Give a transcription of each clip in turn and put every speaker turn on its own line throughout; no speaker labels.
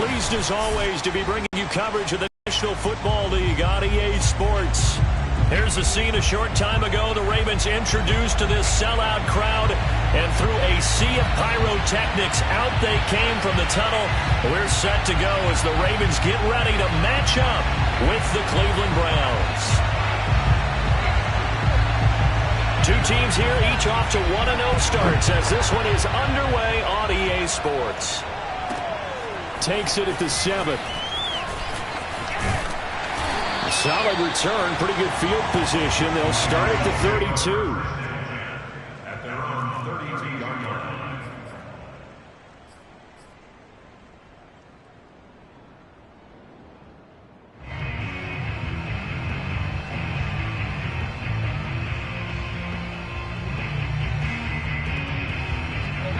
Pleased as always to be bringing you coverage of the National Football League on EA Sports. Here's a scene a short time ago. The Ravens introduced to this sellout crowd, and through a sea of pyrotechnics, out they came from the tunnel. We're set to go as the Ravens get ready to match up with the Cleveland Browns. Two teams here, each off to 1-0 starts as this one is underway on EA Sports. Takes it at the 7. Solid return, pretty good field position. They'll start at the 32.
At their own 32-yard line.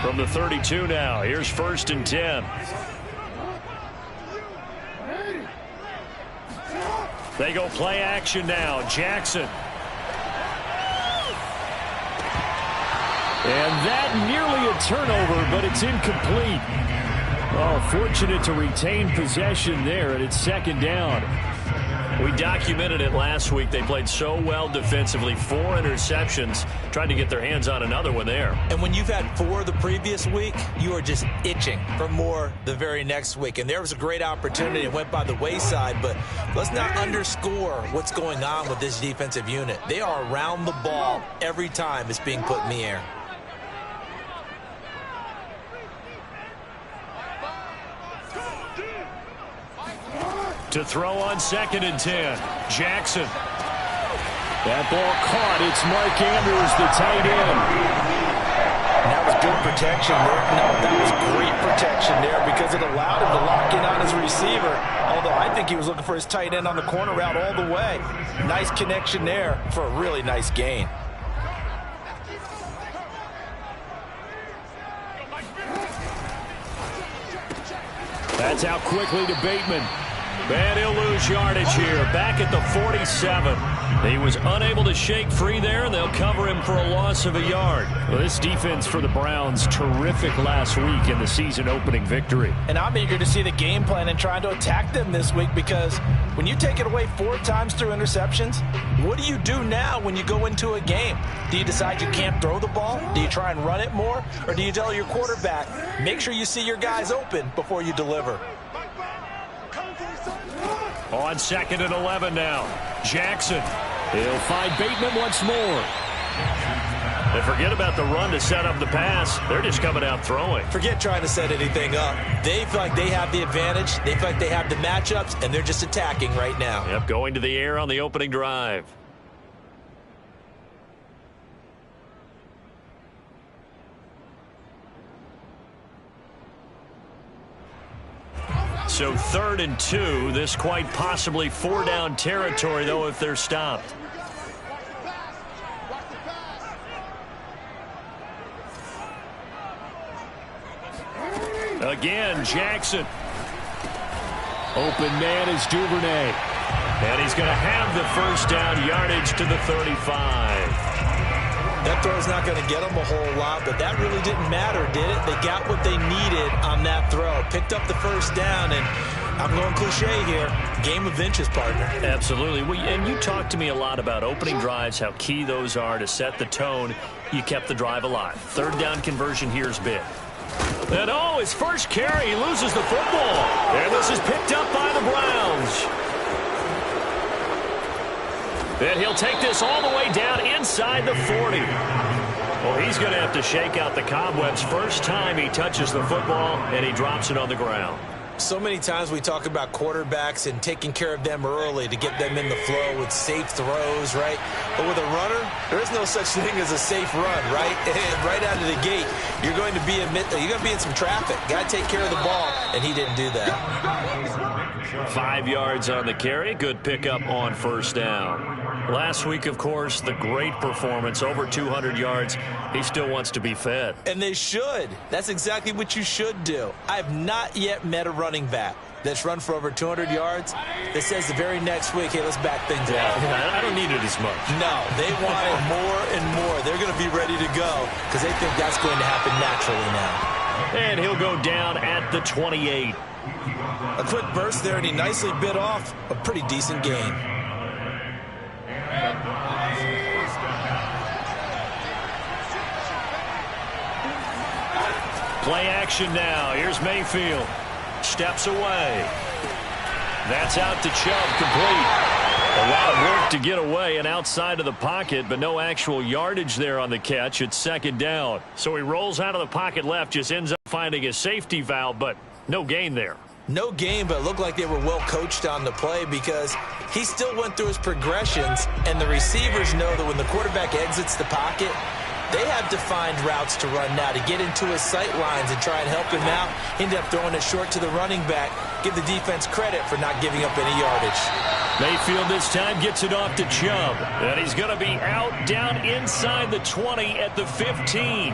From the 32 now, here's 1st and 10. They go play action now. Jackson. And that nearly a turnover, but it's incomplete. Oh, fortunate to retain possession there, and it's 2nd down. We documented it last week. They played so well defensively. 4 interceptions. Tried to get their hands on another one there.
And when you've had 4 the previous week, you are just itching for more the very next week. And there was a great opportunity. It went by the wayside, but let's not underscore what's going on with this defensive unit. They are around the ball every time it's being put in the air.
To throw on 2nd and 10. Jackson. That ball caught. It's Mark Andrews, the tight end.
That was good protection there. No, that was great protection there because it allowed him to lock in on his receiver. Although I think he was looking for his tight end on the corner route all the way. Nice connection there for a really nice gain.
That's out quickly to Bateman. And he'll lose yardage here. Back at the 47. He was unable to shake free there, and they'll cover him for a loss of a yard. Well, this defense for the Browns, terrific last week in the season-opening victory.
And I'm eager to see the game plan and trying to attack them this week because when you take it away 4 times through interceptions, what do you do now when you go into a game? Do you decide you can't throw the ball? Do you try and run it more? Or do you tell your quarterback, make sure you see your guys open before you deliver?
On 2nd and 11 now. Jackson. He'll find Bateman once more. They forget about the run to set up the pass. They're just coming out throwing.
Forget trying to set anything up. They feel like they have the advantage. They feel like they have the matchups, and they're just attacking right now.
Yep, going to the air on the opening drive. So 3rd and 2. This quite possibly 4-down territory, though, if they're stopped. Again, Jackson. Open man is Duvernay. And he's going to have the 1st down, yardage to the 35.
That throw's not going to get them a whole lot, but that really didn't matter, did it? They got what they needed on that throw. Picked up the 1st down, and I'm going cliche here. Game of inches, partner.
Absolutely. And you talked to me a lot about opening drives, how key those are to set the tone. You kept the drive alive. 3rd down conversion here is big. And his first carry, he loses the football. And this is picked up by the Browns. And he'll take this all the way down inside the 40. Well, he's going to have to shake out the cobwebs. First time he touches the football, and he drops it on the ground.
So many times we talk about quarterbacks and taking care of them early to get them in the flow with safe throws, right? But with a runner, there is no such thing as a safe run, right? And right out of the gate, you're going to be in some traffic. Got to take care of the ball, and he didn't do that.
5 yards on the carry. Good pickup on 1st down. Last week, of course, the great performance, over 200 yards. He still wants to be fed.
And they should. That's exactly what you should do. I have not yet met a running back that's run for over 200 yards that says the very next week, hey, let's back things up.
I don't need it as much.
No, they want it more and more. They're going to be ready to go because they think that's going to happen naturally now.
And he'll go down at the 28.
A quick burst there, and he nicely bit off a pretty decent gain.
Play action now. Here's Mayfield. Steps away. That's out to Chubb, complete. A lot of work to get away and outside of the pocket, but no actual yardage there on the catch. It's second down. So he rolls out of the pocket left, just ends up finding a safety valve, but no gain there.
No gain, but it looked like they were well coached on the play because he still went through his progressions, and the receivers know that when the quarterback exits the pocket, they have defined routes to run now to get into his sight lines and try and help him out. Ended up throwing it short to the running back. Give the defense credit for not giving up any yardage.
Mayfield this time gets it off to Chubb. And he's going to be out down inside the 20 at the 15.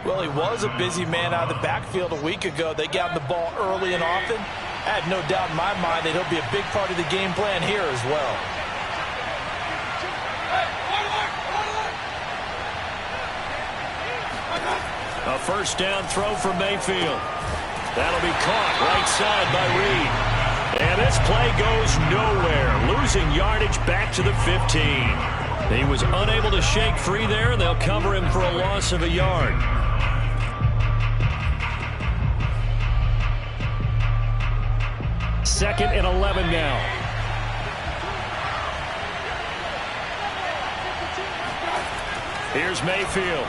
Well, he was a busy man out of the backfield a week ago. They got him the ball early and often. I have no doubt in my mind that he'll be a big part of the game plan here as well.
A first down throw for Mayfield. That'll be caught right side by Reed. And this play goes nowhere. Losing yardage back to the 15. He was unable to shake free there, and they'll cover him for a loss of a yard. Second and 11 now. Here's Mayfield.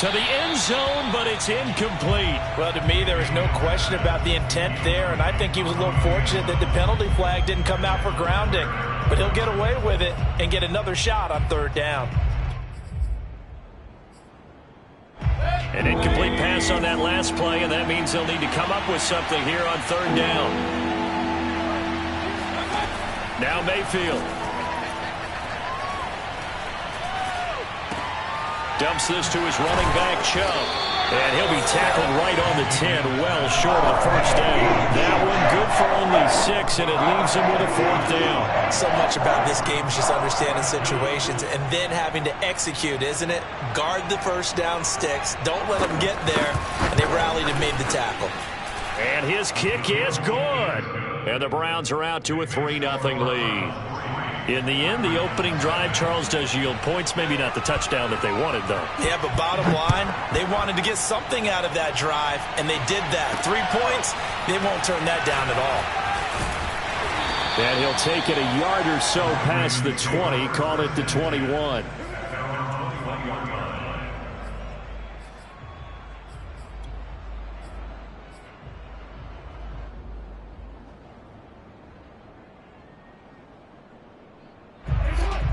To the end zone, but it's incomplete.
Well, to me, there is no question about the intent there, and I think he was a little fortunate that the penalty flag didn't come out for grounding. But he'll get away with it and get another shot on third down.
An incomplete pass on that last play, and that means they'll need to come up with something here on third down. Now Mayfield. Dumps this to his running back, Chubb. And he'll be tackled right on the 10, well short of the first down. That one good for only 6, and it leaves him with a fourth down.
So much about this game is just understanding situations and then having to execute, isn't it? Guard the first down sticks. Don't let them get there. And they rallied and made the tackle.
And his kick is good. And the Browns are out to a 3-0 lead. In the end, the opening drive, Charles, does yield points. Maybe not the touchdown that they wanted, though.
Yeah, but bottom line, they wanted to get something out of that drive, and they did that. 3 points, they won't turn that down at all.
And he'll take it a yard or so past the 20, call it the 21.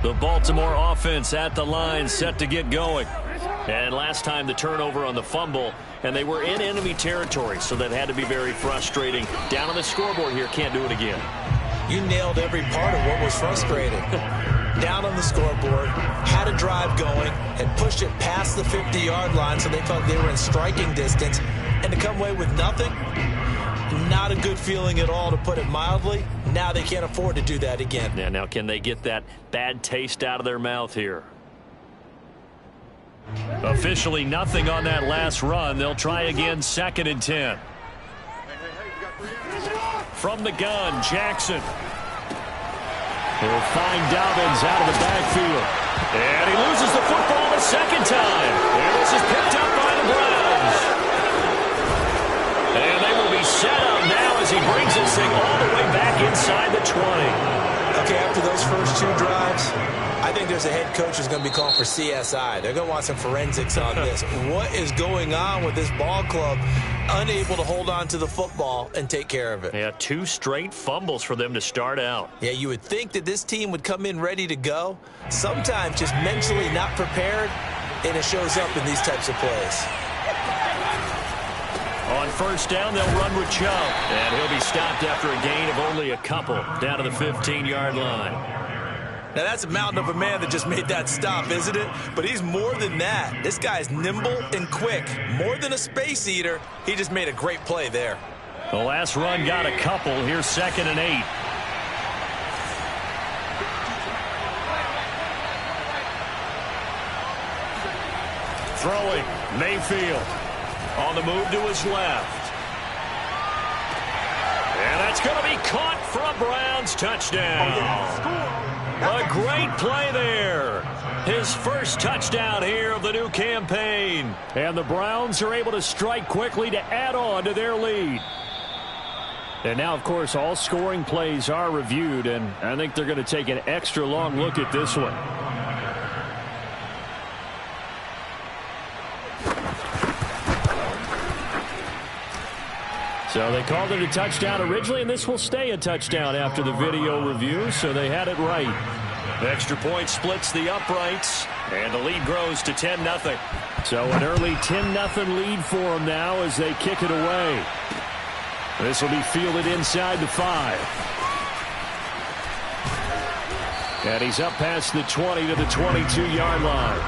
The Baltimore offense at the line, set to get going. And last time the turnover on the fumble, and they were in enemy territory, so that had to be very frustrating. Down on the scoreboard here, can't do it again.
You nailed every part of what was frustrating. Down on the scoreboard, had a drive going, had pushed it past the 50-yard line so they felt they were in striking distance, and to come away with nothing, not a good feeling at all, to put it mildly. Now they can't afford to do that again.
Yeah, now can they get that bad taste out of their mouth here? Officially nothing on that last run. They'll try again, 2nd and 10. From the gun, Jackson. He'll find Dobbins out of the backfield. And he loses the football a second time. And this is picked up by the Browns. And they will be set up now as he brings this thing all the way back inside the 20.
Okay, after those first 2 drives, I think there's a head coach who's going to be calling for CSI. They're going to want some forensics on this. What is going on with this ball club? Unable to hold on to the football and take care of it.
Yeah, 2 straight fumbles for them to start out.
Yeah, you would think that this team would come in ready to go. Sometimes just mentally not prepared, and it shows up in these types of plays.
On first down, they'll run with Chubb. And he'll be stopped after a gain of only a couple down to the 15-yard line.
Now, that's a mountain of a man that just made that stop, isn't it? But he's more than that. This guy's nimble and quick. More than a space eater, he just made a great play there.
The last run got a couple. Here's 2nd and 8. Throwing, Mayfield. On the move to his left. And that's going to be caught for a Browns touchdown. A great play there. His first touchdown here of the new campaign. And the Browns are able to strike quickly to add on to their lead. And now, of course, all scoring plays are reviewed, and I think they're going to take an extra long look at this one. So they called it a touchdown originally, and this will stay a touchdown after the video review, so they had it right. The extra point splits the uprights, and the lead grows to 10-0. So an early 10-0 lead for them now as they kick it away. This will be fielded inside the 5. And he's up past the 20 to the 22-yard line.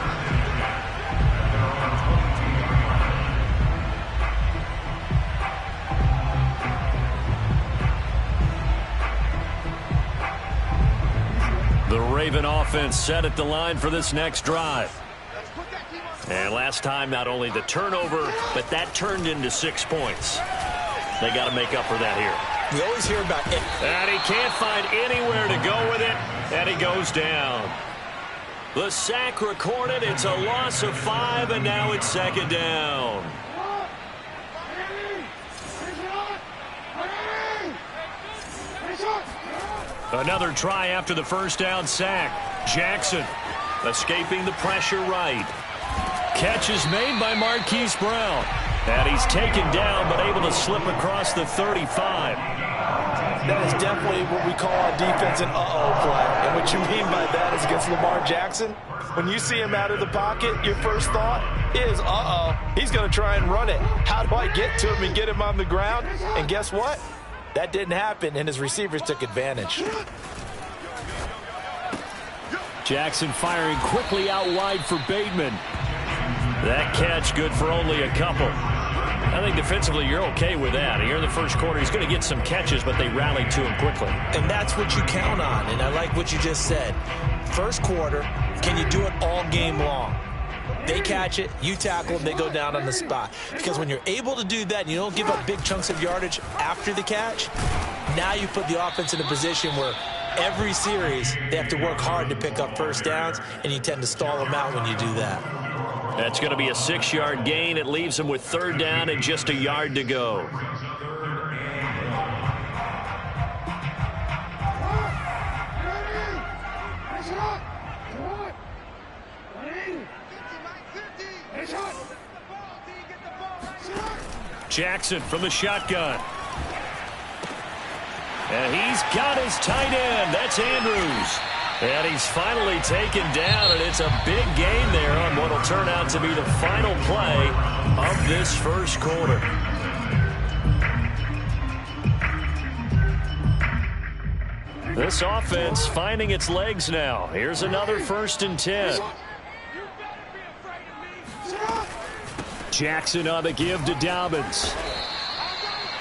The Raven offense set at the line for this next drive. And last time, not only the turnover, but that turned into 6 points. They got to make up for that here.
We always hear about it.
And he can't find anywhere to go with it, and he goes down. The sack recorded. It's a loss of 5, and now it's second down. Another try after the first down sack. Jackson escaping the pressure right. Catch is made by Marquise Brown. And he's taken down but able to slip across the 35.
That is definitely what we call a defense an uh-oh play. And what you mean by that is against Lamar Jackson, when you see him out of the pocket, your first thought is, uh-oh, he's going to try and run it. How do I get to him and get him on the ground? And guess what? That didn't happen, and his receivers took advantage.
Jackson firing quickly out wide for Bateman. That catch good for only a couple. I think defensively you're okay with that. Here in the first quarter, he's going to get some catches, but they rallied to him quickly.
And that's what you count on, and I like what you just said. First quarter, can you do it all game long? They catch it, you tackle them, they go down on the spot. Because when you're able to do that and you don't give up big chunks of yardage after the catch, now you put the offense in a position where every series they have to work hard to pick up first downs, and you tend to stall them out when you do that.
That's going to be a 6-yard gain. It leaves them with third down and just a yard to go. Jackson from the shotgun. And he's got his tight end. That's Andrews. And he's finally taken down, and it's a big gain there on what will turn out to be the final play of this first quarter. This offense finding its legs now. Here's another 1st and 10. Jackson on the give to Dobbins.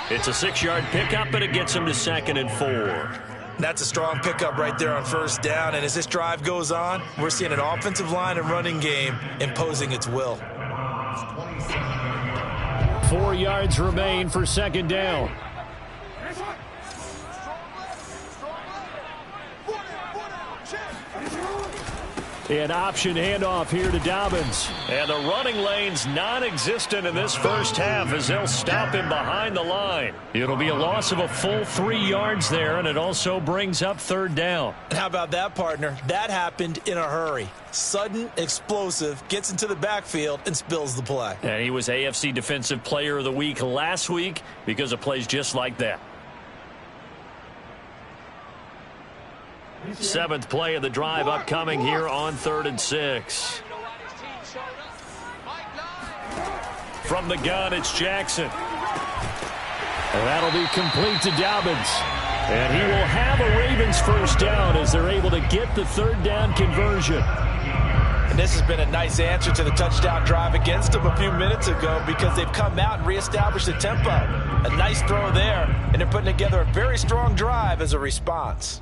It's a 6-yard pickup, and it gets him to 2nd and 4.
That's a strong pickup right there on first down, and as this drive goes on, we're seeing an offensive line and running game imposing its will.
4 yards remain for 2nd down. An option handoff here to Dobbins. And the running lane's non-existent in this first half as they'll stop him behind the line. It'll be a loss of a full 3 yards there, and it also brings up third down.
And how about that, partner? That happened in a hurry. Sudden, explosive, gets into the backfield and spills the play.
And he was AFC Defensive Player of the Week last week because of plays just like that. 7th play of the drive upcoming here on 3rd and 6. From the gun, it's Jackson. And that'll be complete to Dobbins. And he will have a Ravens first down as they're able to get the third down conversion.
And this has been a nice answer to the touchdown drive against them a few minutes ago because they've come out and reestablished the tempo. A nice throw there, and they're putting together a very strong drive as a response.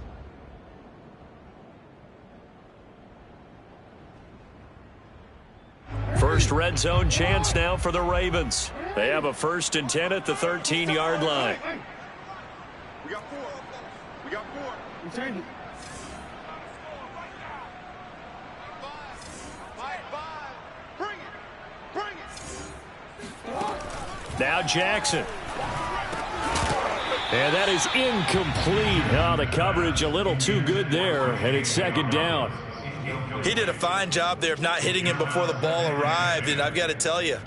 first red zone chance now for the Ravens. They have a 1st and 10 at the 13-yard line.
We got 4. We got 4. We change it. 5. Bring it. Bring it.
Now Jackson. And that is incomplete. Oh, the coverage a little too good there, and it's 2nd down.
He did a fine job there of not hitting him before the ball arrived, and I've got to tell you,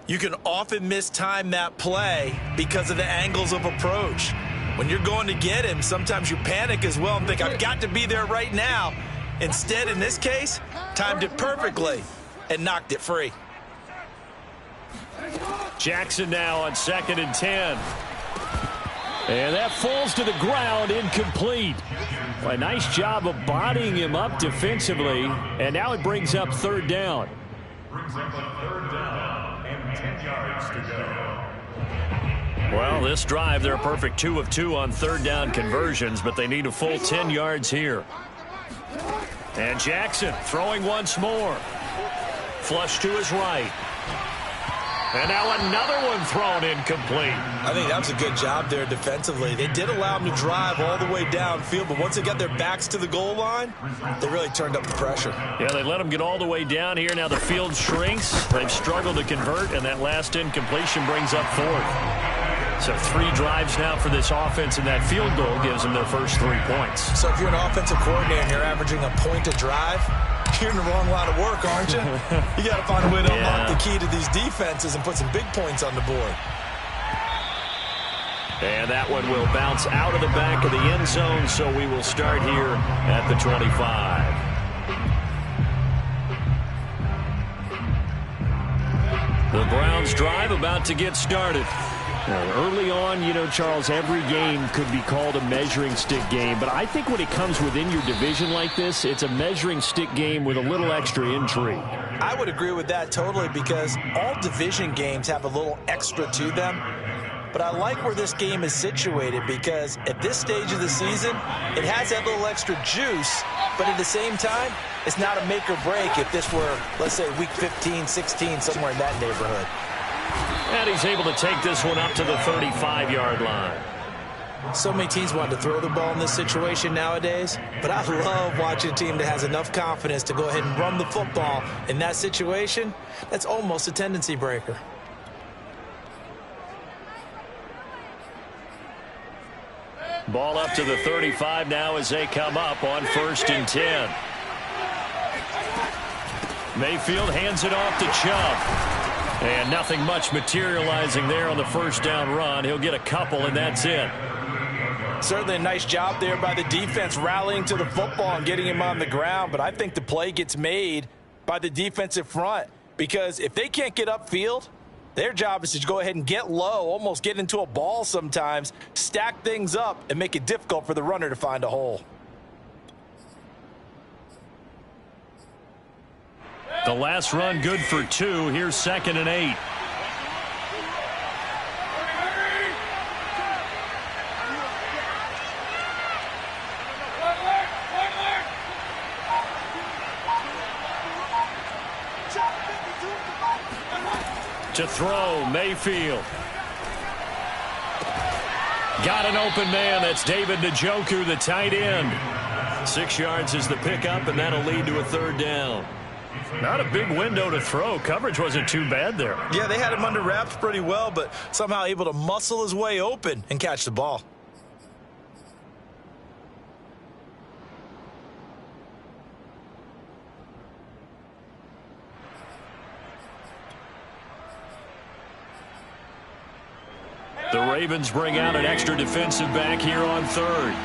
you can often mistime that play because of the angles of approach. When you're going to get him, sometimes you panic as well and think, I've got to be there right now. Instead, in this case, timed it perfectly and knocked it free.
Jackson now on 2nd and 10. And that falls to the ground, incomplete. Well, a nice job of bodying him up defensively, and now it brings up 3rd down.
Brings up a 3rd down and 10 yards to go.
Well, this drive, they're a perfect 2 of 2 on 3rd down conversions, but they need a full 10 yards here. And Jackson throwing once more. Flush to his right. And now another one thrown incomplete.
I think that was a good job there defensively. They did allow him to drive all the way downfield, but once they got their backs to the goal line, they really turned up the pressure.
Yeah, they let him get all the way down here. Now the field shrinks. They've struggled to convert, and that last incompletion brings up 4th. So 3 drives now for this offense, and that field goal gives them their first 3 points.
So if you're an offensive coordinator and you're averaging a point a drive, you're in the wrong line of work, aren't you? You got to find a way to unlock the key to these defenses and put some big points on the board.
And that one will bounce out of the back of the end zone, so we will start here at the 25. The Browns drive about to get started. Now, early on, you know, Charles, every game could be called a measuring stick game, but I think when it comes within your division like this, it's a measuring stick game with a little extra intrigue.
I would agree with that totally, because all division games have a little extra to them. But I like where this game is situated, because at this stage of the season, it has that little extra juice, but at the same time, it's not a make or break if this were, let's say, week 15, 16, somewhere in that neighborhood.
And he's able to take this one up to the 35-yard line.
So many teams want to throw the ball in this situation nowadays, but I love watching a team that has enough confidence to go ahead and run the football in that situation. That's almost a tendency breaker.
Ball up to the 35 now as they come up on 1st and 10. Mayfield hands it off to Chubb. And nothing much materializing there on the 1st down run. He'll get a couple, and that's it.
Certainly a nice job there by the defense rallying to the football and getting him on the ground. But I think the play gets made by the defensive front, because if they can't get upfield, their job is to go ahead and get low, almost get into a ball sometimes, stack things up, and make it difficult for the runner to find a hole.
The last run good for 2. Here's 2nd and 8. To throw, Mayfield. Got an open man. That's David Njoku, the tight end. 6 yards is the pickup, and that'll lead to a 3rd down. Not a big window to throw. Coverage wasn't too bad there.
Yeah, they had him under wraps pretty well, but somehow able to muscle his way open and catch the ball.
The Ravens bring out an extra defensive back here on 3rd.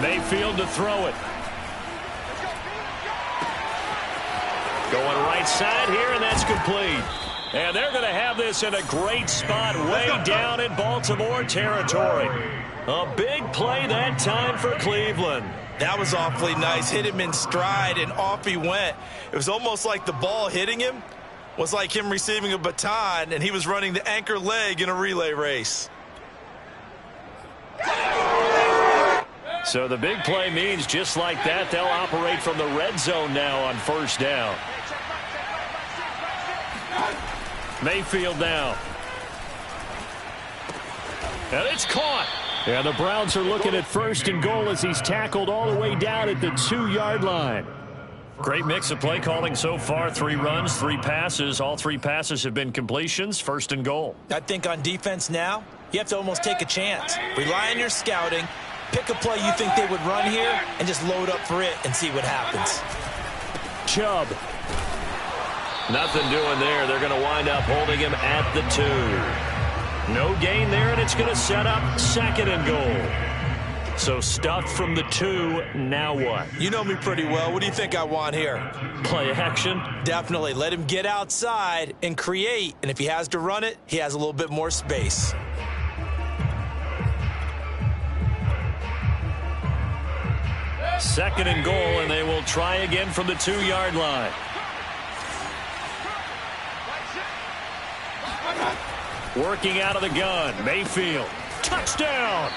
Mayfield to throw it. Going right side here, and that's complete. And they're going to have this in a great spot way down in Baltimore territory. A big play that time for Cleveland.
That was awfully nice. Hit him in stride, and off he went. It was almost like the ball hitting him was like him receiving a baton, and he was running the anchor leg in a relay race.
So the big play means just like that, they'll operate from the red zone now on first down. Mayfield now. And it's caught. And the Browns are looking at first and goal as he's tackled all the way down at the 2-yard line. Great mix of play calling so far. 3 runs, 3 passes. All 3 passes have been completions. First and goal.
I think on defense now, you have to almost take a chance. Rely on your scouting. Pick a play you think they would run here and just load up for it and see what happens.
Chubb. Nothing doing there. They're going to wind up holding him at the 2. No gain there, and it's going to set up second and goal. So stuffed from the 2. Now what?
You know me pretty well. What do you think I want here?
Play action?
Definitely. Let him get outside and create. And if he has to run it, he has a little bit more space.
Second and goal, and they will try again from the 2-yard line. Working out of the gun. Mayfield. Touchdown.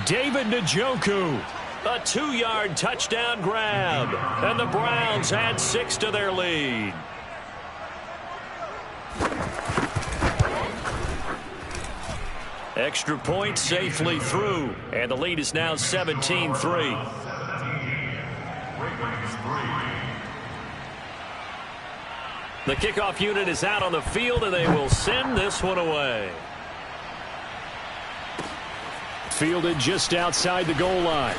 David Njoku. A 2-yard touchdown grab. And the Browns add 6 to their lead. Extra point safely through. And the lead is now 17-3. The kickoff unit is out on the field, and they will send this one away. Fielded just outside the goal line.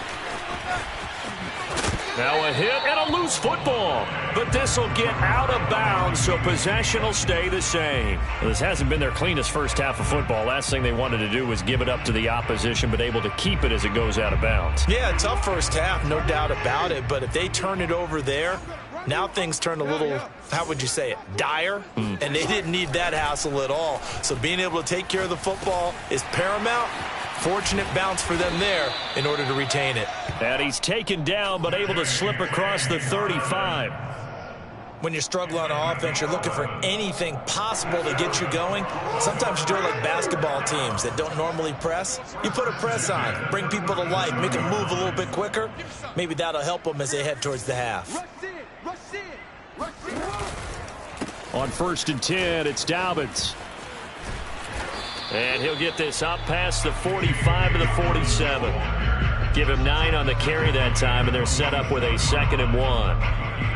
Now a hit and a loose football. But this will get out of bounds, so possession will stay the same. Well, this hasn't been their cleanest first half of football. Last thing they wanted to do was give it up to the opposition, but able to keep it as it goes out of bounds.
Yeah, tough first half, no doubt about it. But if they turn it over there, now things turn a little, how would you say it, dire? And they didn't need that hassle at all. So being able to take care of the football is paramount. Fortunate bounce for them there in order to retain it.
And he's taken down, but able to slip across the 35.
When you're struggling on offense, you're looking for anything possible to get you going. Sometimes you do it like basketball teams that don't normally press. You put a press on, bring people to life, make them move a little bit quicker. Maybe that'll help them as they head towards the half.
On 1st and 10, it's Dobbins. And he'll get this up past the 45 to the 47. Give him 9 on the carry that time, and they're set up with a 2nd and 1.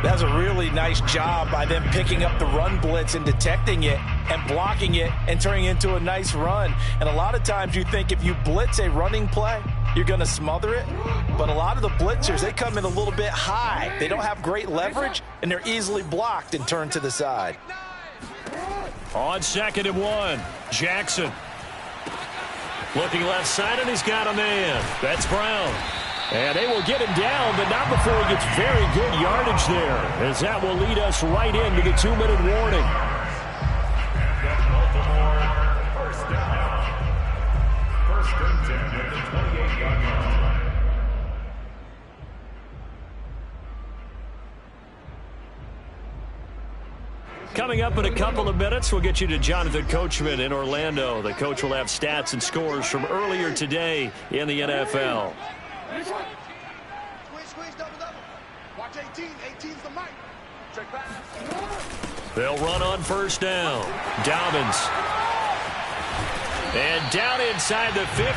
That's a really nice job by them picking up the run blitz and detecting it and blocking it and turning it into a nice run. And a lot of times you think if you blitz a running play, you're going to smother it. But a lot of the blitzers, they come in a little bit high. They don't have great leverage, and they're easily blocked and turned to the side.
On 2nd and 1, Jackson. Looking left side, and he's got a man. That's Brown. And they will get him down, but not before he gets very good yardage there, as that will lead us right into the 2-minute warning.
First down. 1st and 10 at the 28-yard line.
Coming up in a couple of minutes, we'll get you to Jonathan Coachman in Orlando. The coach will have stats and scores from earlier today in the NFL.
Squeeze, double. Watch 18. 18's the mic. Check back.
They'll run on 1st down. Dobbins. And down inside the 15,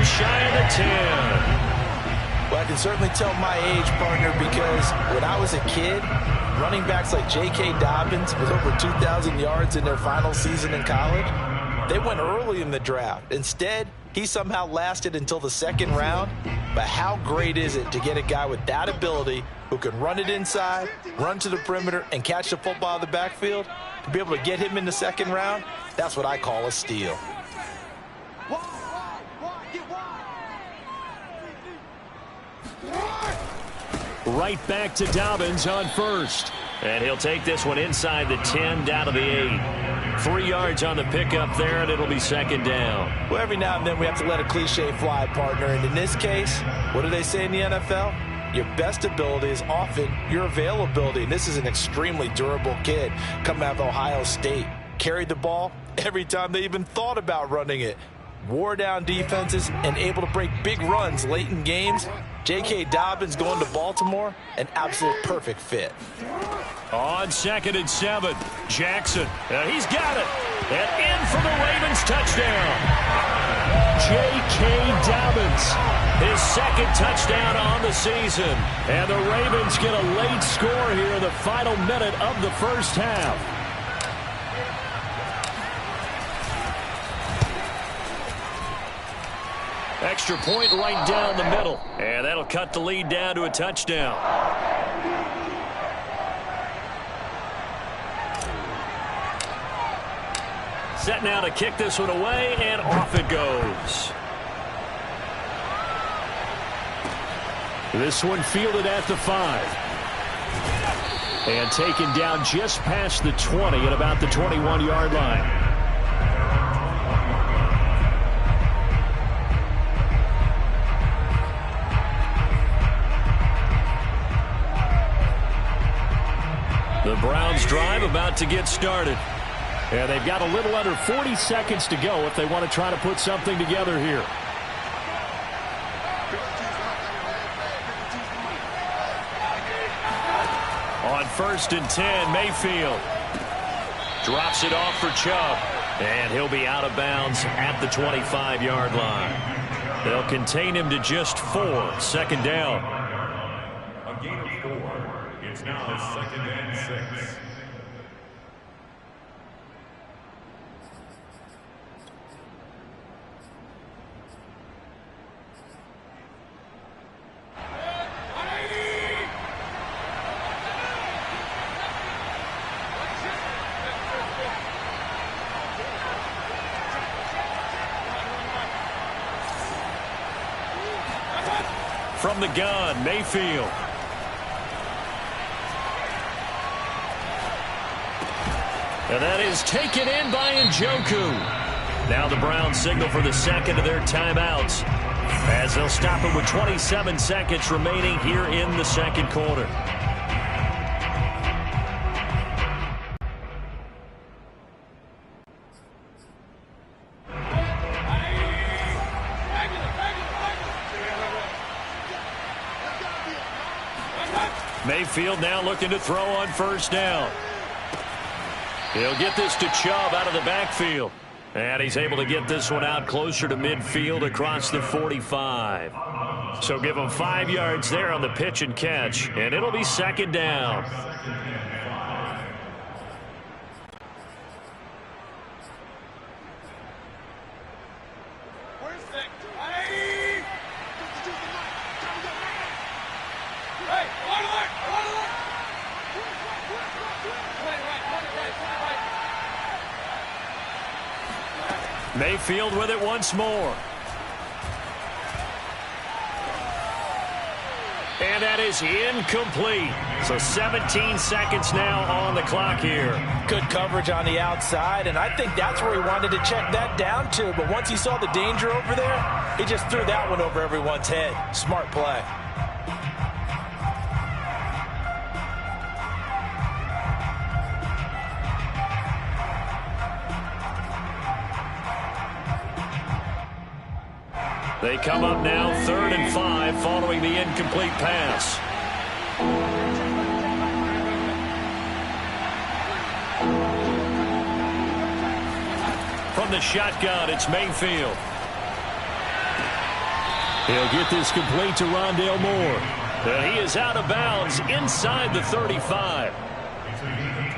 shy of the 10.
Well, I can certainly tell my age, partner, because when I was a kid, running backs like J.K. Dobbins with over 2,000 yards in their final season in college, they went early in the draft. Instead, he somehow lasted until the 2nd round. But how great is it to get a guy with that ability who can run it inside, run to the perimeter, and catch the football in the backfield? To be able to get him in the 2nd round, that's what I call a steal.
Right back to Dobbins on 1st. And he'll take this one inside the 10, down to the 8. 3 yards on the pickup there, and it'll be 2nd down.
Well, every now and then we have to let a cliche fly, partner. And in this case, what do they say in the NFL? Your best ability is often your availability. And this is an extremely durable kid coming out of Ohio State. Carried the ball every time they even thought about running it. wore down defenses, and able to break big runs late in games. J.K. Dobbins going to Baltimore, an absolute perfect fit.
On 2nd and 7, Jackson. He's got it. And in for the Ravens touchdown. J.K. Dobbins, his 2nd touchdown on the season. And the Ravens get a late score here in the final minute of the first half. Extra point right down the middle. And that'll cut the lead down to a touchdown. Set now to kick this one away, and off it goes. This one fielded at the 5. And taken down just past the 20 at about the 21-yard line. The Browns drive about to get started. And they've got a little under 40 seconds to go if they want to try to put something together here. On 1st and 10, Mayfield drops it off for Chubb. And he'll be out of bounds at the 25-yard line. They'll contain him to just 4. 2nd down.
A gain of 4. It's now 2nd and 6.
From the gun, Mayfield. And that is taken in by Njoku. Now the Browns signal for the 2nd of their timeouts, as they'll stop it with 27 seconds remaining here in the 2nd quarter. Mayfield now looking to throw on 1st down. He'll get this to Chubb out of the backfield. And he's able to get this one out closer to midfield across the 45. So give him 5 yards there on the pitch and catch. And it'll be 2nd down. Mayfield with it once more. And that is incomplete. So 17 seconds now on the clock here.
Good coverage on the outside, and I think that's where he wanted to check that down to. But once he saw the danger over there, he just threw that one over everyone's head. Smart play.
They come up now 3rd and 5 following the incomplete pass. From the shotgun, it's Mayfield. He'll get this complete to Rondale Moore. And he is out of bounds inside the 35.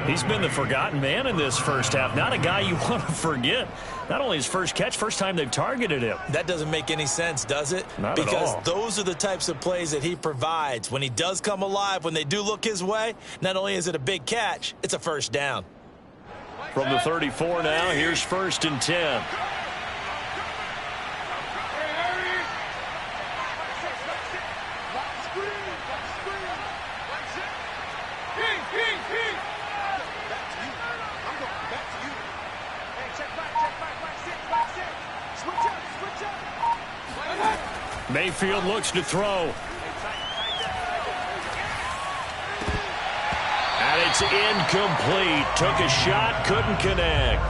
He's been the forgotten man in this first half. Not a guy you want to forget. Not only his first catch, first time they've targeted him.
That doesn't make any sense, does it?
Not at all.
Because those are the types of plays that he provides. When he does come alive, when they do look his way, not only is it a big catch, it's a 1st down.
From the 34 now, here's 1st and 10. Mayfield looks to throw. And it's incomplete. Took a shot, couldn't connect.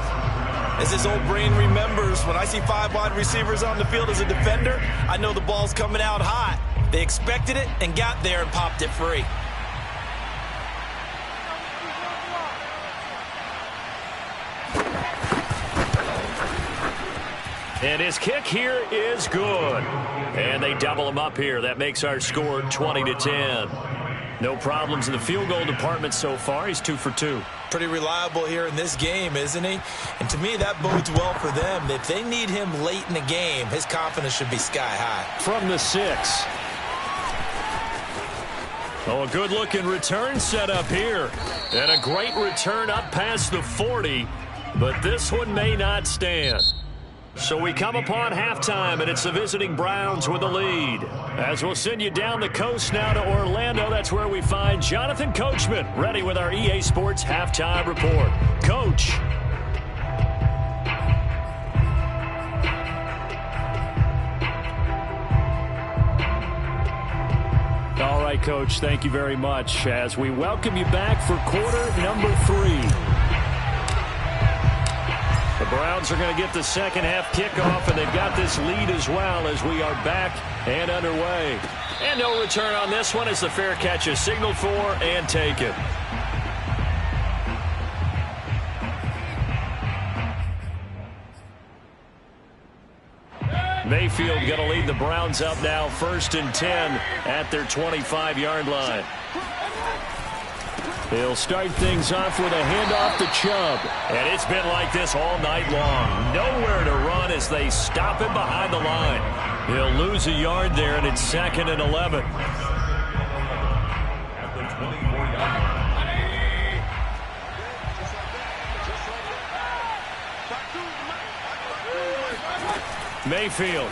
As his old brain remembers, when I see 5 wide receivers on the field as a defender, I know the ball's coming out hot. They expected it and got there and popped it free.
And his kick here is good. And they double him up here. That makes our score 20-10. No problems in the field goal department so far. He's 2 for 2.
Pretty reliable here in this game, isn't he? And to me, that bodes well for them. If they need him late in the game, his confidence should be sky high.
From the 6. Oh, a good-looking return set up here. And a great return up past the 40. But this one may not stand. So we come upon halftime, and it's the visiting Browns with the lead. As we'll send you down the coast now to Orlando, that's where we find Jonathan Coachman, ready with our EA Sports Halftime Report. Coach. All right, Coach, thank you very much as we welcome you back for quarter number 3. The Browns are going to get the second half kickoff, and they've got this lead as well as we are back and underway. And no return on this one as the fair catch is signaled for and taken. Mayfield going to lead the Browns up now, 1st and 10 at their 25-yard line. He'll start things off with a handoff to Chubb. And it's been like this all night long. Nowhere to run as they stop him behind the line. He'll lose a yard there, and it's 2nd and 11.
At the 24-yard line.
Mayfield.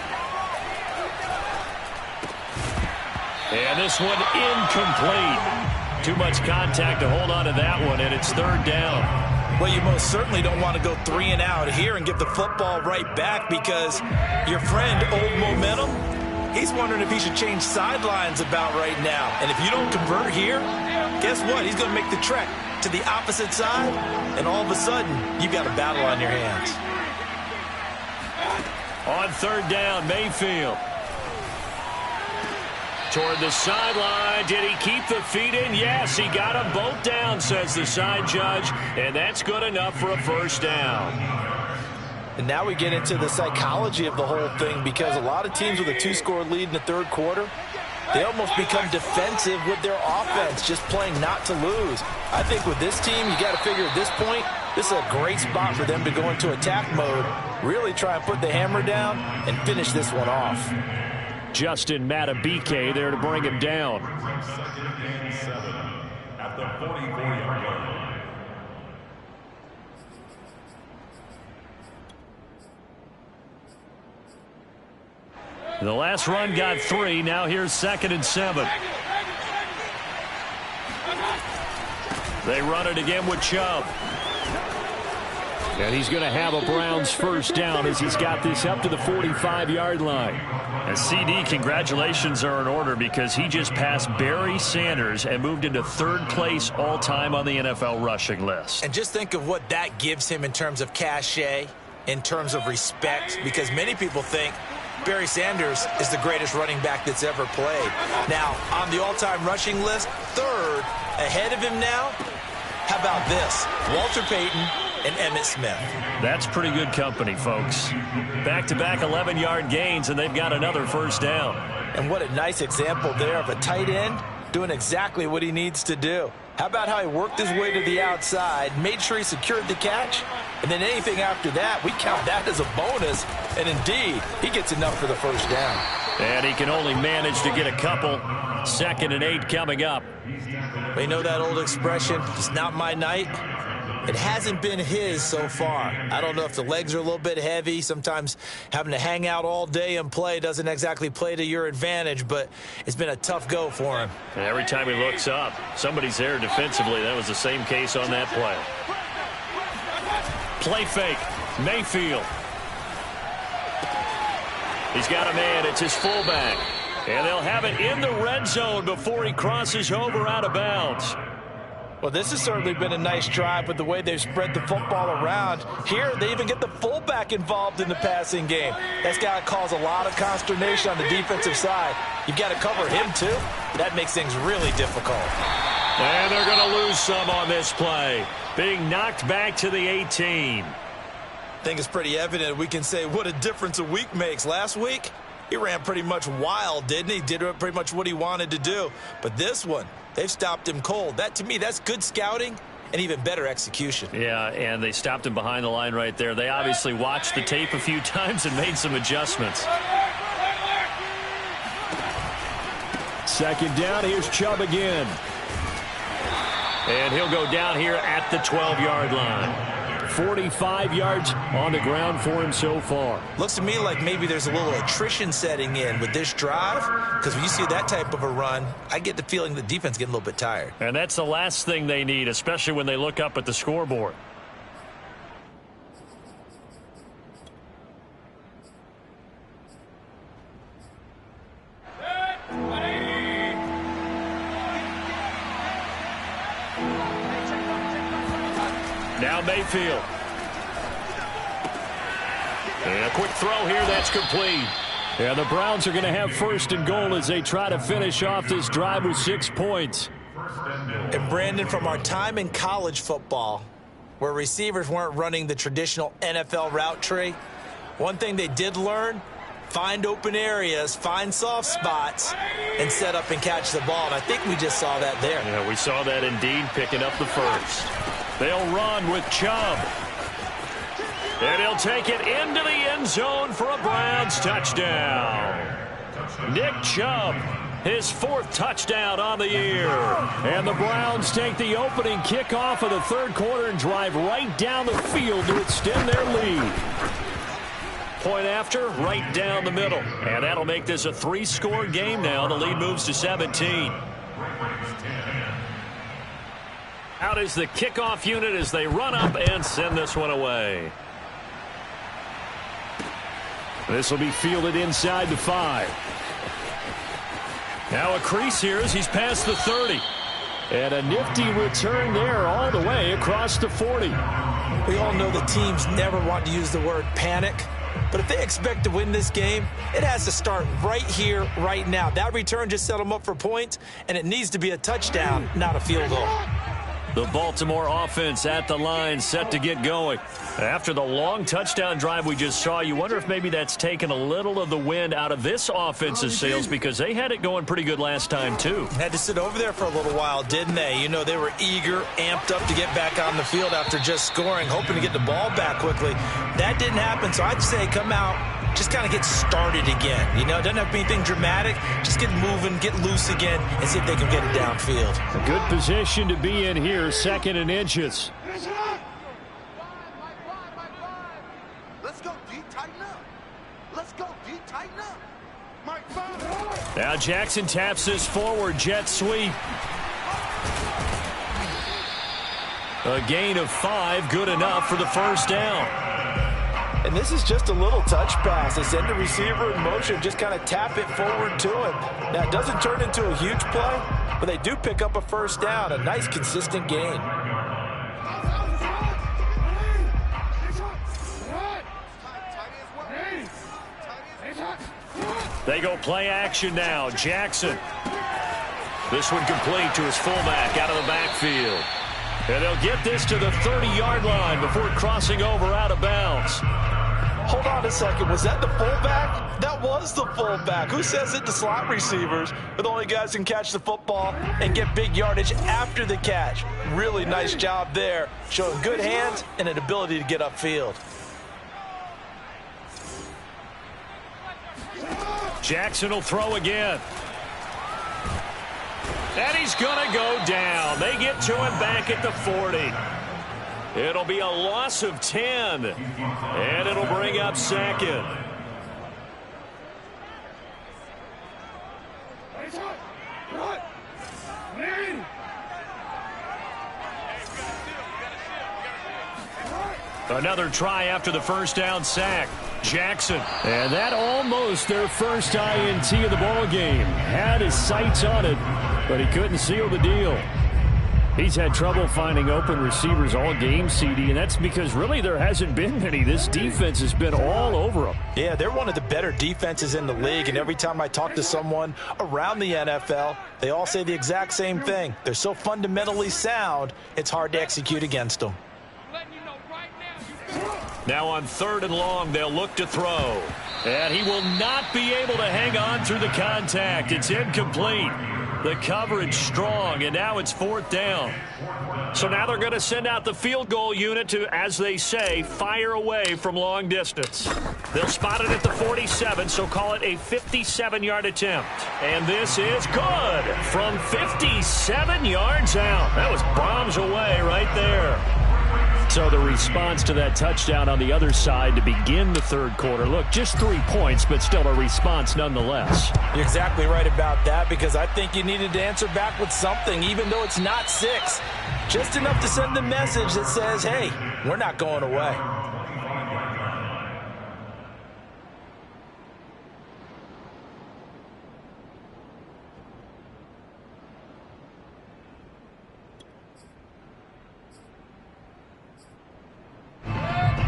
And this one incomplete. Too much contact to hold on to that one, and it's 3rd down.
Well, you most certainly don't want to go 3 and out here and give the football right back because your friend, Old Momentum, he's wondering if he should change sidelines about right now. And if you don't convert here, guess what? He's going to make the trek to the opposite side, and all of a sudden, you've got a battle on your hands.
On 3rd down, Mayfield. Toward the sideline. Did he keep the feet in? Yes, he got them both down, says the side judge, and that's good enough for a 1st down.
And now we get into the psychology of the whole thing because a lot of teams with a 2-score lead in the 3rd quarter, they almost become defensive with their offense, just playing not to lose. I think with this team, you got to figure at this point, this is a great spot for them to go into attack mode, really try and put the hammer down and finish this one off.
Justin Matabike there to bring him down.
2nd and 7 at the 44-yard line.
The last run got 3. Now here's 2nd and 7. They run it again with Chubb. And he's going to have a Browns 1st down as he's got this up to the 45-yard line. And CD, congratulations are in order because he just passed Barry Sanders and moved into 3rd place all-time on the NFL rushing list.
And just think of what that gives him in terms of cachet, in terms of respect, because many people think Barry Sanders is the greatest running back that's ever played. Now, on the all-time rushing list, 3rd, ahead of him now, how about this? Walter Payton and Emmitt Smith.
That's pretty good company, folks. Back-to-back 11-yard gains, and they've got another 1st down.
And what a nice example there of a tight end doing exactly what he needs to do. How about how he worked his way to the outside, made sure he secured the catch, and then anything after that, we count that as a bonus. And indeed, he gets enough for the 1st down.
And he can only manage to get a couple. 2nd and 8 coming up.
You know that old expression, it's not my night? It hasn't been his so far. I don't know if the legs are a little bit heavy. Sometimes having to hang out all day and play doesn't exactly play to your advantage, but it's been a tough go for him.
And every time he looks up, somebody's there defensively. That was the same case on that play. Play fake. Mayfield. He's got a man. It's his fullback. And they'll have it in the red zone before he crosses over out of bounds.
Well, this has certainly been a nice drive with the way they've spread the football around. Here, they even get the fullback involved in the passing game. That's got to cause a lot of consternation on the defensive side. You've got to cover him, too. That makes things really difficult.
And they're going to lose some on this play. Being knocked back to the 18.
I think it's pretty evident we can say what a difference a week makes. Last week, he ran pretty much wild, didn't he? Did pretty much what he wanted to do. But this one, they've stopped him cold. That, to me, that's good scouting and even better execution.
Yeah, and they stopped him behind the line right there. They obviously watched the tape a few times and made some adjustments. Second down, here's Chubb again. And he'll go down here at the 12-yard line. 45 yards on the ground for him so far.
Looks to me like maybe there's a little attrition setting in with this drive, because when you see that type of a run, I get the feeling the defense getting a little bit tired.
And that's the last thing they need, especially when they look up at the scoreboard. Now Mayfield. And a quick throw here, that's complete. Yeah, the Browns are going to have first and goal as they try to finish off this drive with 6 points.
And Brandon, from our time in college football, where receivers weren't running the traditional NFL route tree, one thing they did learn, find open areas, find soft spots, and set up and catch the ball. And I think we just saw that there.
Yeah, we saw that indeed, picking up the first. They'll run with Chubb. And he'll take it into the end zone for a Browns touchdown. Nick Chubb, his 4th touchdown on the year. And the Browns take the opening kickoff of the third quarter and drive right down the field to extend their lead. Point after, right down the middle. And that'll make this a 3-score game now. The lead moves to 17. Out is the kickoff unit as they run up and send this one away. This will be fielded inside the 5. Now a crease here as he's past the 30. And a nifty return there all the way across the 40.
We all know the teams never want to use the word panic. But if they expect to win this game, it has to start right here, right now. That return just set them up for points, and it needs to be a touchdown, not a field goal.
The Baltimore offense at the line, set to get going. After the long touchdown drive we just saw, you wonder if maybe that's taken a little of the wind out of this offense's sails, because they had it going pretty good last time, too.
Had to sit over there for a little while, didn't they? You know, they were eager, amped up to get back on the field after just scoring, hoping to get the ball back quickly. That didn't happen, so I'd say come out, just kind of get started again. You know, it doesn't have to be anything dramatic. Just get moving, get loose again, and see if they can get it downfield.
A good position to be in here, 2nd and inches.
Let's go deep, tighten up. Let's go deep, tighten up. Mike,
now Jackson taps this forward, jet sweep. A gain of 5, good enough for the first down.
And this is just a little touch pass. They send the receiver in motion, just kind of tap it forward to him. Now, it doesn't turn into a huge play, but they do pick up a first down, a nice, consistent gain.
They go play action now. Jackson. This one complete to his fullback out of the backfield. And they'll get this to the 30-yard line before crossing over out of bounds.
Hold on a second. Was that the fullback? That was the fullback. Who says it to slot receivers? But the only guys can catch the football and get big yardage after the catch. Really nice job there, showing good hands and an ability to get upfield.
Jackson will throw again. And he's going to go down. They get to him back at the 40. It'll be a loss of 10. And it'll bring up 2nd. Another try after the first down sack. Jackson. And that almost their first INT of the ball game. Had his sights on it, but he couldn't seal the deal. He's had trouble finding open receivers all game, CD, and that's because really there hasn't been many. This defense has been all over them.
Yeah, they're one of the better defenses in the league, and every time I talk to someone around the NFL, they all say the exact same thing. They're so fundamentally sound, it's hard to execute against them.
Now on 3rd and long, they'll look to throw. And he will not be able to hang on through the contact. It's incomplete. The coverage strong, and now it's 4th down. So now they're going to send out the field goal unit to, as they say, fire away from long distance. They'll spot it at the 47, so call it a 57-yard attempt. And this is good from 57 yards out. That was bombs away right there. So the response to that touchdown on the other side to begin the 3rd quarter. Look, just 3 points, but still a response nonetheless.
You're exactly right about that, because I think you needed to answer back with something, even though it's not 6. Just enough to send the message that says, hey, we're not going away.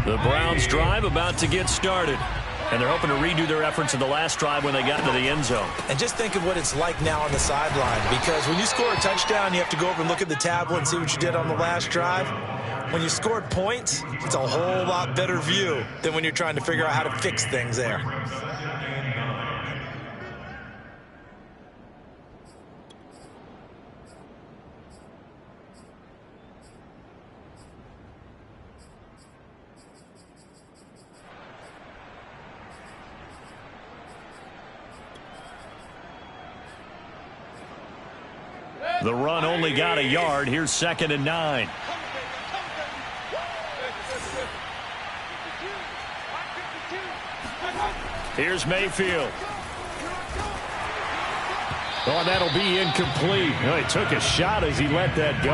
The Browns drive about to get started. And they're hoping to redo their efforts in the last drive when they got into the end zone.
And just think of what it's like now on the sideline, because when you score a touchdown, you have to go over and look at the tablet and see what you did on the last drive. When you scored points, it's a whole lot better view than when you're trying to figure out how to fix things there.
The run only got a yard. Here's 2nd and 9. Here's Mayfield. Oh, that'll be incomplete. Oh, he took a shot as he let that go.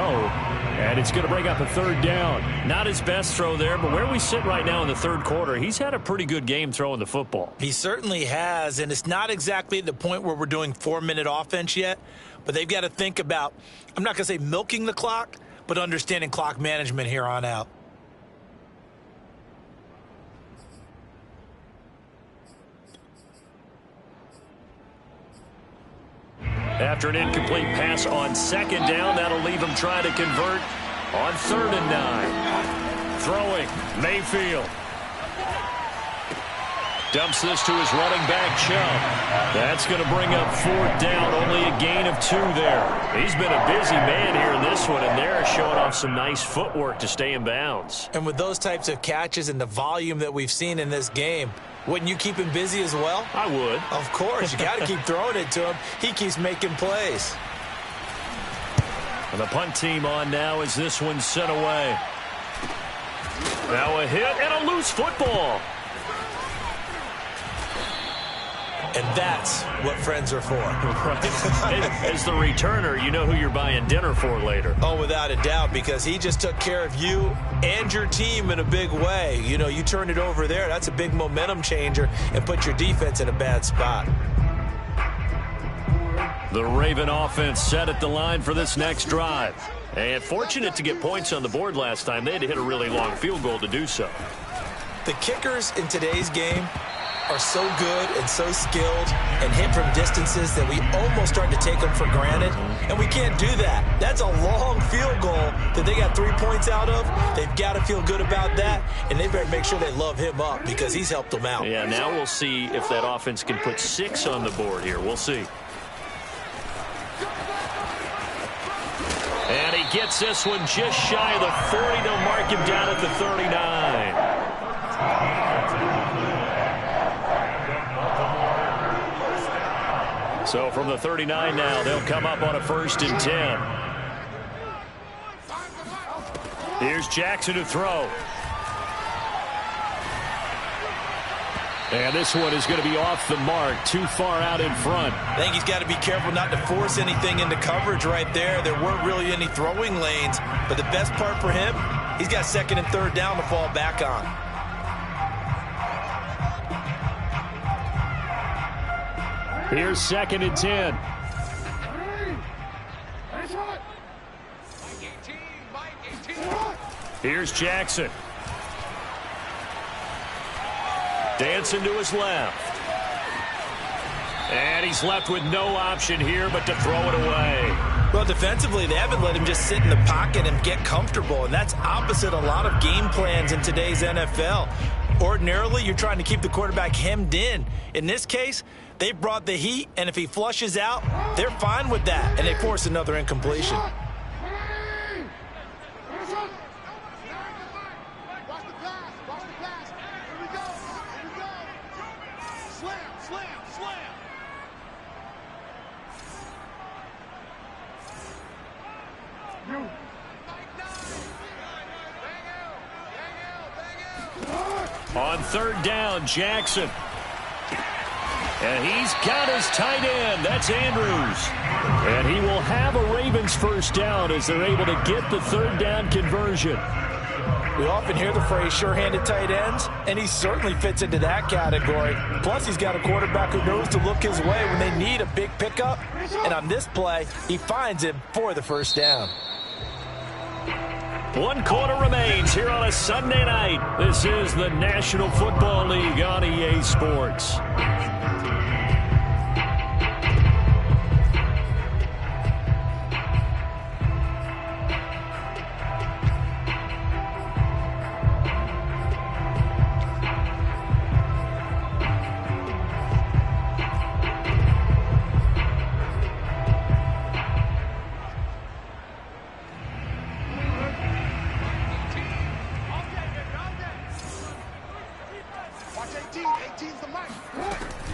And it's going to bring up a 3rd down. Not his best throw there, but where we sit right now in the 3rd quarter, he's had a pretty good game throwing the football.
He certainly has, and it's not exactly at the point where we're doing 4-minute offense yet, but they've got to think about, I'm not going to say milking the clock, but understanding clock management here on out.
After an incomplete pass on 2nd down, that'll leave him trying to convert on 3rd and 9. Throwing, Mayfield. Dumps this to his running back, Chubb. That's going to bring up 4th down, only a gain of 2 there. He's been a busy man here in this one, and they're showing off some nice footwork to stay in bounds.
And with those types of catches and the volume that we've seen in this game, wouldn't you keep him busy as well?
I would.
Of course. You got to keep throwing it to him. He keeps making plays.
And the punt team on now as this one's sent away. Now a hit and a loose football.
And that's what friends are for.
Right. As the returner, you know who you're buying dinner for later.
Oh, without a doubt, because he just took care of you and your team in a big way. You know, you turn it over there, that's a big momentum changer and put your defense in a bad spot.
The Raven offense set at the line for this next drive. And fortunate to get points on the board last time. They had to hit a really long field goal to do so.
The kickers in today's game are so good and so skilled and hit from distances that we almost start to take them for granted, and we can't do that. That's a long field goal that they got 3 points out of. They've got to feel good about that, and they better make sure they love him up because he's helped them out.
Yeah, now we'll see if that offense can put 6 on the board here. We'll see. And he gets this one just shy of the 40. They'll mark him down at the 39. So from the 39 now, they'll come up on a 1st and 10. Here's Jackson to throw. And this one is going to be off the mark, too far out in front.
I think he's got to be careful not to force anything into coverage right there. There weren't really any throwing lanes, but the best part for him, he's got 2nd and 3rd down to fall back on.
Here's 2nd and 10. Here's Jackson. Dancing to his left. And he's left with no option here but to throw it away.
Well, defensively, they haven't let him just sit in the pocket and get comfortable, and that's opposite a lot of game plans in today's NFL. Ordinarily, you're trying to keep the quarterback hemmed in. In this case, they brought the heat, and if he flushes out, they're fine with that, and they force another incompletion.
On third down, Jackson. And he's got his tight end. That's Andrews. And he will have a Ravens first down as they're able to get the third down conversion.
We often hear the phrase sure-handed tight ends, and he certainly fits into that category. Plus, he's got a quarterback who knows to look his way when they need a big pickup. And on this play, he finds him for the first down.
1 quarter remains here on a Sunday night. This is the National Football League on EA Sports.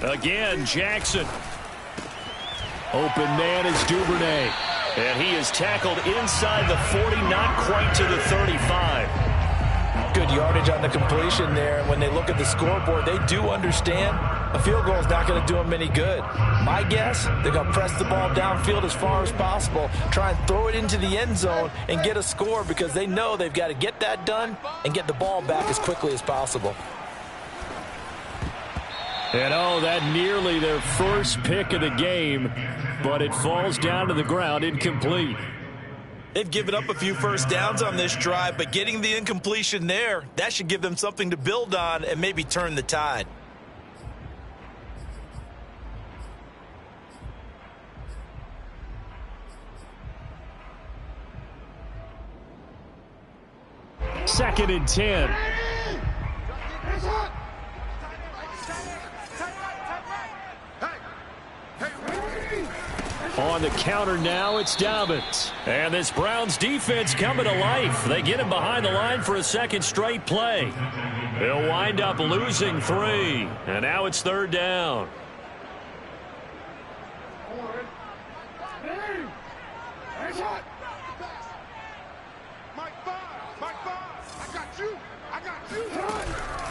Again, Jackson. Open man is Duvernay. And he is tackled inside the 40, not quite to the 35.
Good yardage on the completion there. When they look at the scoreboard, they do understand a field goal is not going to do them any good. My guess, they're going to press the ball downfield as far as possible, try and throw it into the end zone and get a score because they know they've got to get that done and get the ball back as quickly as possible.
And oh, that nearly their first pick of the game, but it falls down to the ground incomplete.
They've given up a few first downs on this drive, but getting the incompletion there, that should give them something to build on and maybe turn the tide.
Second and 10. On the counter now, it's Dobbins. And this Browns defense coming to life. They get him behind the line for a second straight play. They'll wind up losing 3. And now it's third down.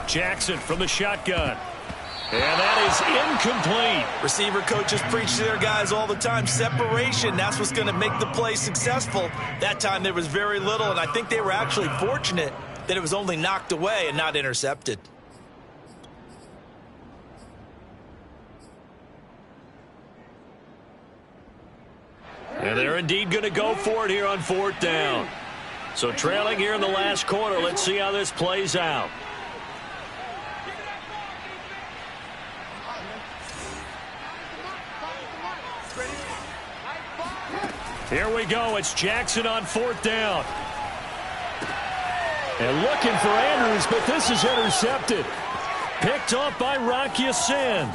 Jackson from the shotgun. And that is incomplete.
Receiver coaches preach to their guys all the time. Separation, that's what's going to make the play successful. That time there was very little, and I think they were actually fortunate that it was only knocked away and not intercepted.
And they're indeed going to go for it here on fourth down. So trailing here in the last quarter, let's see how this plays out. Here we go. It's Jackson on fourth down. And looking for Andrews, but this is intercepted. Picked off by Rock Ya-Sin.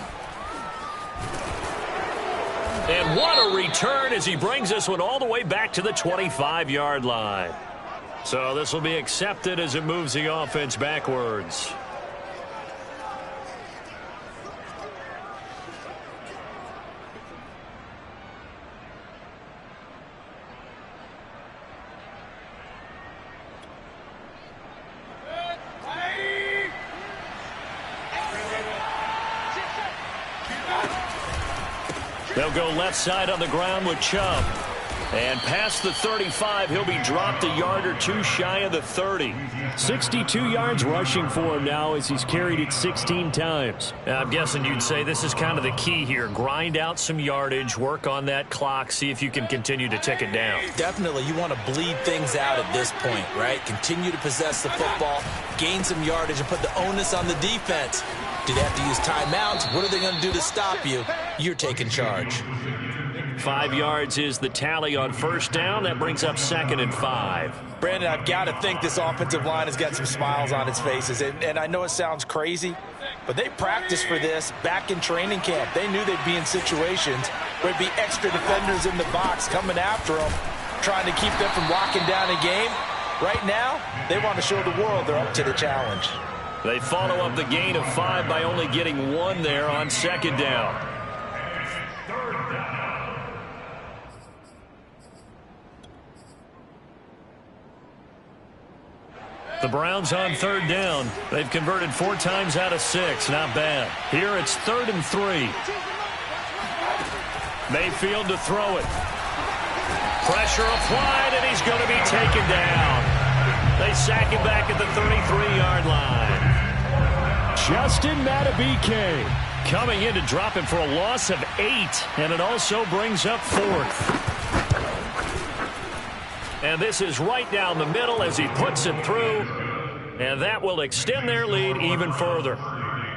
And what a return as he brings this one all the way back to the 25-yard line. So this will be accepted as it moves the offense backwards. They'll go left side on the ground with Chubb. And past the 35, he'll be dropped a yard or two shy of the 30.
62 yards rushing for him now as he's carried it 16 times.
I'm guessing you'd say this is kind of the key here. Grind out some yardage, work on that clock, see if you can continue to tick it down.
Definitely, you want to bleed things out at this point, right? Continue to possess the football, gain some yardage, and put the onus on the defense. Do they have to use timeouts? What are they going to do to stop you? You're taking charge.
5 yards is the tally on first down. That brings up 2nd and 5.
Brandon, I've got to think this offensive line has got some smiles on its faces. And I know it sounds crazy, but they practiced for this back in training camp. They knew they'd be in situations where there'd be extra defenders in the box coming after them, trying to keep them from locking down a game. Right now, they want to show the world they're up to the challenge.
They follow up the gain of 5 by only getting 1 there on 2nd down. The Browns on 3rd down. They've converted 4 times out of 6. Not bad. Here it's 3rd and 3. Mayfield to throw it. Pressure applied, and he's going to be taken down. They sack him back at the 33-yard line.
Justin Madubuike
coming in to drop him for a loss of 8, and it also brings up 4th. And this is right down the middle as he puts it through, and that will extend their lead even further.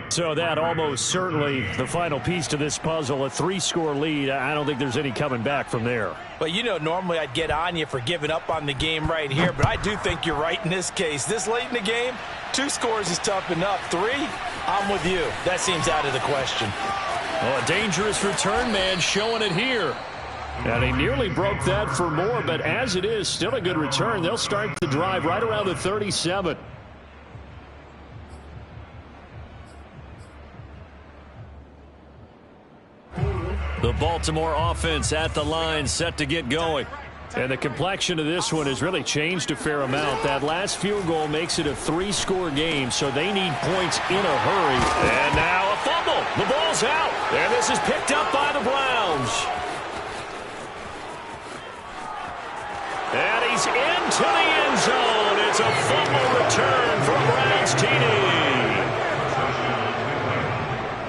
So that almost certainly the final piece to this puzzle, a 3-score lead. I don't think there's any coming back from there.
But, you know, normally I'd get on you for giving up on the game right here, but I do think you're right in this case. This late in the game, 2 scores is tough enough. 3, I'm with you. That seems out of the question.
Oh, a dangerous return man showing it here.
And he nearly broke that for more, but as it is, still a good return. They'll start the drive right around the 37.
The Baltimore offense at the line, set to get going.
And the complexion of this one has really changed a fair amount. That last field goal makes it a 3-score game, so they need points in a hurry.
And now a fumble. The ball's out. And this is picked up by the Browns. And he's into the end zone. It's a fumble return for Browns TD.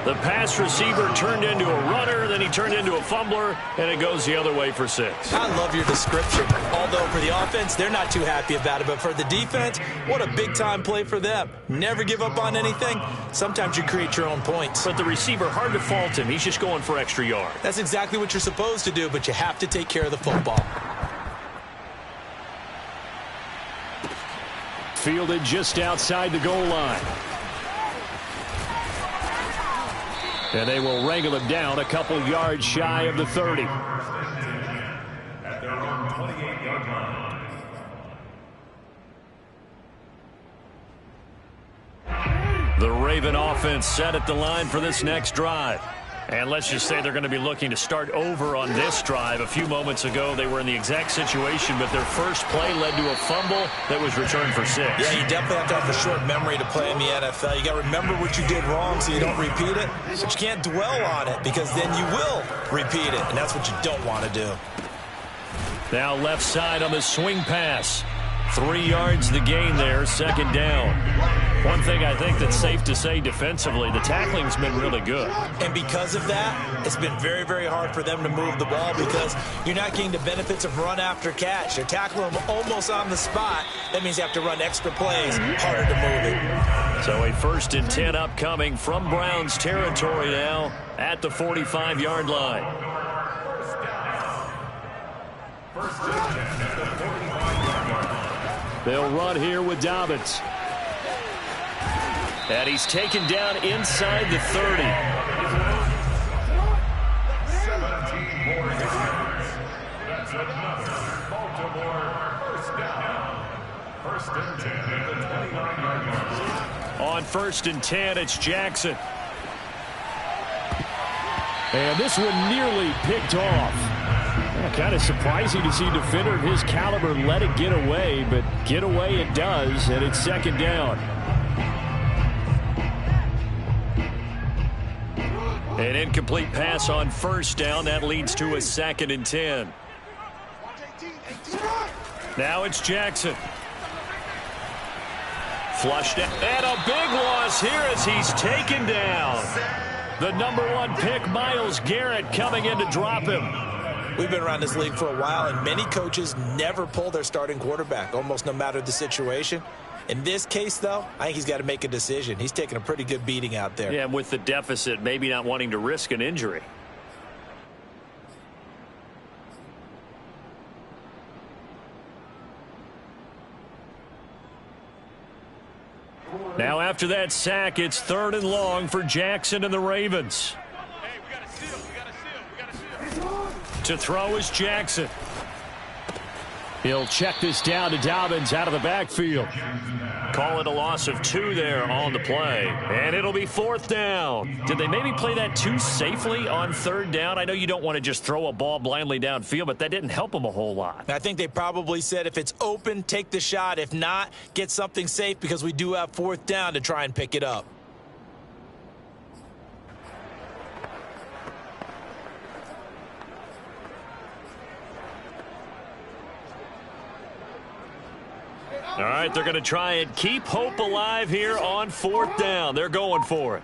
The pass receiver turned into a runner, then he turned into a fumbler, and it goes the other way for 6.
I love your description. Although for the offense, they're not too happy about it. But for the defense, what a big-time play for them. Never give up on anything. Sometimes you create your own points.
But the receiver, hard to fault him. He's just going for extra yards.
That's exactly what you're supposed to do, but you have to take care of the football.
Fielded just outside the goal line. And they will wrangle him down a couple yards shy of the 30.
At their own 28-yard line.
The Raven offense set at the line for this next drive. And let's just say they're going to be looking to start over on this drive. A few moments ago, they were in the exact situation, but their first play led to a fumble that was returned for 6.
Yeah, you definitely have to have a short memory to play in the NFL. You got to remember what you did wrong so you don't repeat it. But you can't dwell on it because then you will repeat it, and that's what you don't want to do.
Now left side on the swing pass. 3 yards the gain there, 2nd down. One thing I think that's safe to say defensively, the tackling's been really good.
And because of that, it's been very, very hard for them to move the ball because you're not getting the benefits of run after catch. They're tackling them almost on the spot. That means you have to run extra plays, harder to move it.
So a 1st and 10 upcoming from Browns territory now at the 45-yard line.
First and 10 at the 45-yard line.
They'll run here with Dobbins.
And he's taken down inside the 30.
17 more yards. That's another Baltimore first down. 1st and 10 at the 29-yard line.
On 1st and 10, it's Jackson.
And this one nearly picked off. Kind of surprising to see a defender of his caliber let it get away, but get away it does, and it's 2nd down.
An incomplete pass on 1st down. That leads to a 2nd and 10. Now it's Jackson. Flushed it. And a big loss here as he's taken down. The #1 pick, Myles Garrett, coming in to drop him.
We've been around this league for a while, and many coaches never pull their starting quarterback, almost no matter the situation. In this case, though, I think he's got to make a decision. He's taking a pretty good beating out there.
Yeah, with the deficit, maybe not wanting to risk an injury. Now after that sack, it's 3rd and long for Jackson and the Ravens.
Hey, we got a seal. We got a seal.
To throw is Jackson.
He'll check this down to Dobbins out of the backfield.
Call it a loss of 2 there on the play. And it'll be 4th down. Did they maybe play that too safely on 3rd down? I know you don't want to just throw a ball blindly downfield, but that didn't help them a whole lot.
I think they probably said if it's open, take the shot. If not, get something safe because we do have 4th down to try and pick it up.
All right, they're going to try and keep hope alive here on 4th down. They're going for it.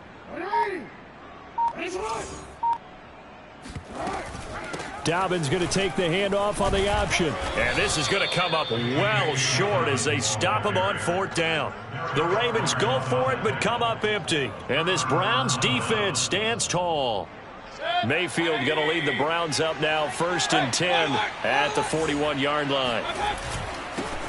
Dobbins going to take the handoff on the option.
And this is going to come up well short as they stop him on 4th down. The Ravens go for it but come up empty. And this Browns defense stands tall. Mayfield going to lead the Browns up now 1st and 10 at the 41-yard line.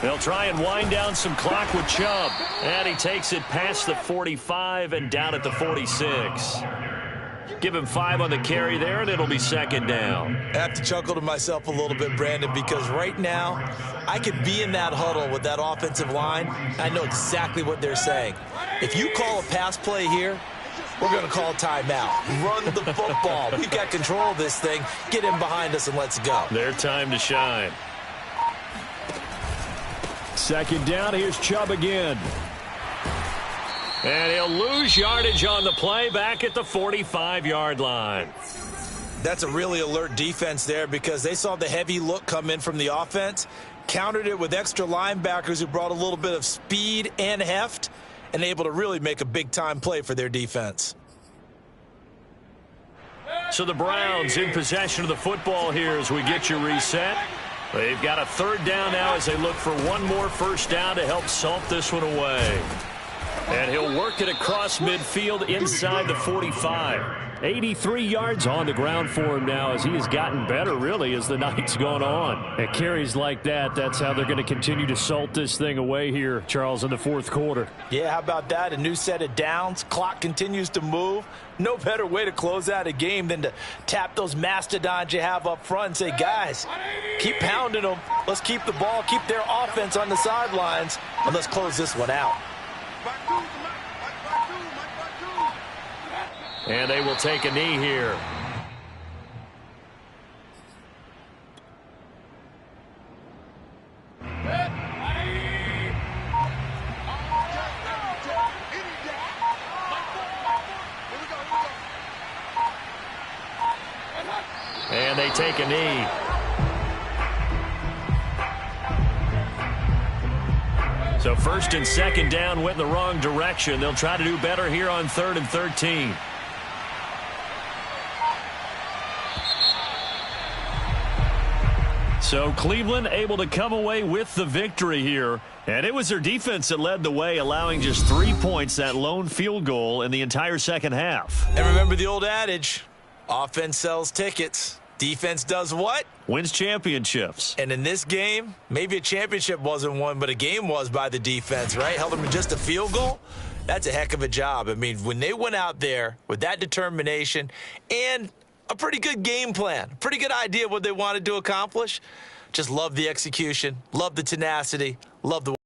They'll try and wind down some clock with Chubb. And he takes it past the 45 and down at the 46. Give him 5 on the carry there, and it'll be 2nd down.
I have to chuckle to myself a little bit, Brandon, because right now I could be in that huddle with that offensive line. I know exactly what they're saying. If you call a pass play here, we're going to call timeout. Run the football. We've got control of this thing. Get in behind us and let's go.
Their time to shine.
2nd down, here's Chubb again.
And he'll lose yardage on the play back at the 45-yard line.
That's a really alert defense there because they saw the heavy look come in from the offense, countered it with extra linebackers who brought a little bit of speed and heft, and able to really make a big-time play for their defense.
So the Browns in possession of the football here as we get you reset. They've got a 3rd down now as they look for one more 1st down to help salt this one away. And he'll work it across midfield inside the 45.
83 yards on the ground for him now as he has gotten better, really, as the night's gone on. At carries like that, that's how they're going to continue to salt this thing away here, Charles, in the 4th quarter.
Yeah, how about that? A new set of downs. Clock continues to move. No better way to close out a game than to tap those mastodons you have up front and say, guys, keep pounding them. Let's keep the ball, keep their offense on the sidelines, and let's close this one out.
And they will take a knee here. And they take a knee. So 1st and 2nd down went in the wrong direction. They'll try to do better here on 3rd and 13. So Cleveland able to come away with the victory here. And it was their defense that led the way, allowing just 3 points, that lone field goal in the entire 2nd half.
And remember the old adage, offense sells tickets. Defense does what?
Wins championships.
And in this game, maybe a championship wasn't won, but a game was by the defense, right? Held them to just a field goal. That's a heck of a job. I mean, when they went out there with that determination and a pretty good game plan, pretty good idea of what they wanted to accomplish, just love the execution, love the tenacity, love the